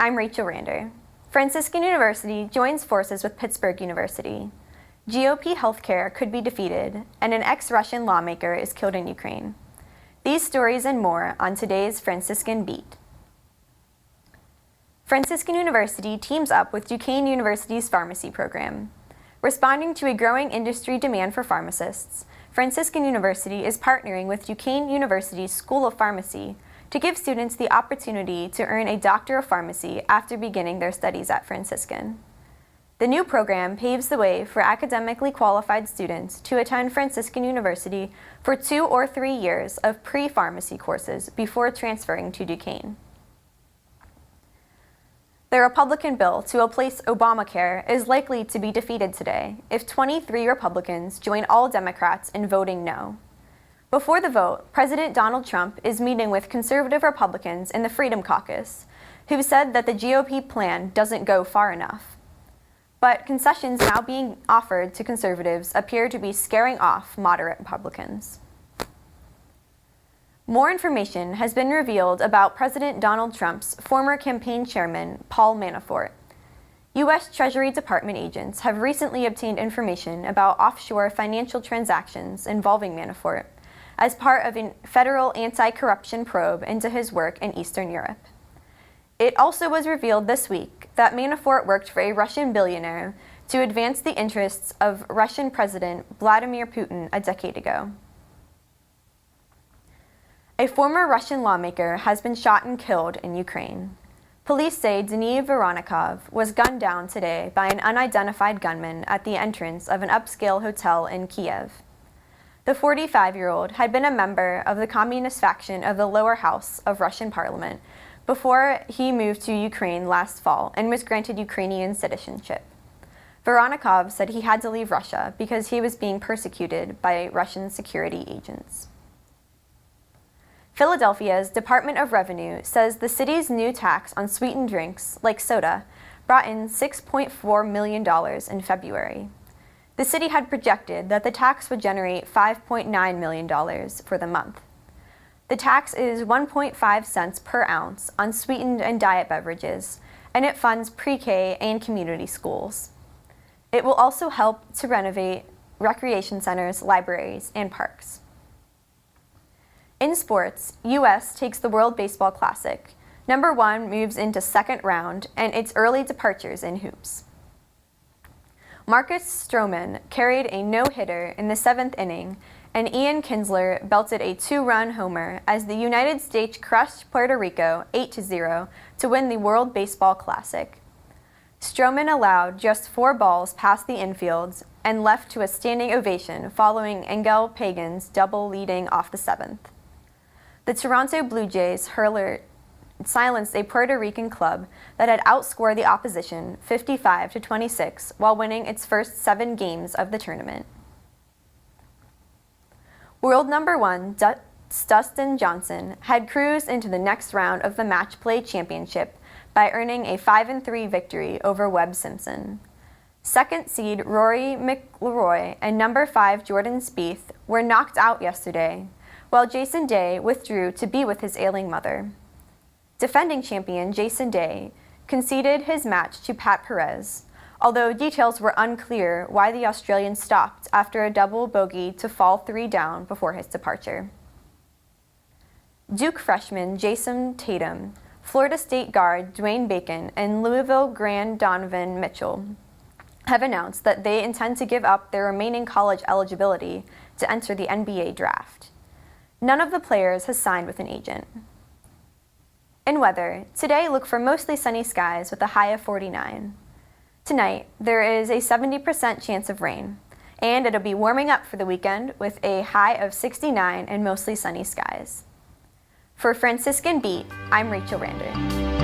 I'm Rachel Rander. Franciscan University joins forces with Pittsburgh University. GOP healthcare could be defeated, and an ex-Russian lawmaker is killed in Ukraine. These stories and more on today's Franciscan Beat. Franciscan University teams up with Duquesne University's pharmacy program. Responding to a growing industry demand for pharmacists, Franciscan University is partnering with Duquesne University's School of Pharmacy to give students the opportunity to earn a Doctor of Pharmacy after beginning their studies at Franciscan. The new program paves the way for academically qualified students to attend Franciscan University for 2 or 3 years of pre-pharmacy courses before transferring to Duquesne. The Republican bill to replace Obamacare is likely to be defeated today if 23 Republicans join all Democrats in voting no. Before the vote, President Donald Trump is meeting with conservative Republicans in the Freedom Caucus, who said that the GOP plan doesn't go far enough. But concessions now being offered to conservatives appear to be scaring off moderate Republicans. More information has been revealed about President Donald Trump's former campaign chairman, Paul Manafort. U.S. Treasury Department agents have recently obtained information about offshore financial transactions involving Manafort as part of a federal anti-corruption probe into his work in Eastern Europe. It also was revealed this week that Manafort worked for a Russian billionaire to advance the interests of Russian President Vladimir Putin a decade ago. A former Russian lawmaker has been shot and killed in Ukraine. Police say Denis Voronikov was gunned down today by an unidentified gunman at the entrance of an upscale hotel in Kiev. The 45-year-old had been a member of the communist faction of the lower house of Russian parliament before he moved to Ukraine last fall and was granted Ukrainian citizenship. Voronikov said he had to leave Russia because he was being persecuted by Russian security agents. Philadelphia's Department of Revenue says the city's new tax on sweetened drinks, like soda, brought in $6.4 million in February. The city had projected that the tax would generate $5.9 million for the month. The tax is 1.5 cents per ounce on sweetened and diet beverages, and it funds pre-K and community schools. It will also help to renovate recreation centers, libraries, and parks. In sports, U.S. takes the World Baseball Classic. Number 1 moves into second round, and its early departures in hoops. Marcus Stroman carried a no-hitter in the 7th inning, and Ian Kinsler belted a 2-run homer as the United States crushed Puerto Rico 8-0 to win the World Baseball Classic. Stroman allowed just 4 balls past the infields and left to a standing ovation following Angel Pagan's double leading off the 7th. The Toronto Blue Jays hurler silenced a Puerto Rican club that had outscored the opposition 55-26 while winning its first 7 games of the tournament. World number 1 Dustin Johnson had cruised into the next round of the Match Play Championship by earning a 5-3 victory over Webb Simpson. Second seed Rory McIlroy and number 5 Jordan Spieth were knocked out yesterday, while Jason Day withdrew to be with his ailing mother. Defending champion Jason Day conceded his match to Pat Perez, although details were unclear why the Australian stopped after a double bogey to fall 3 down before his departure. Duke freshman Jason Tatum, Florida State guard Dwayne Bacon, and Louisville Grand Donovan Mitchell have announced that they intend to give up their remaining college eligibility to enter the NBA draft. None of the players has signed with an agent. In weather, today look for mostly sunny skies with a high of 49. Tonight, there is a 70% chance of rain, and it'll be warming up for the weekend with a high of 69 and mostly sunny skies. For Franciscan Beat, I'm Rachel Rander.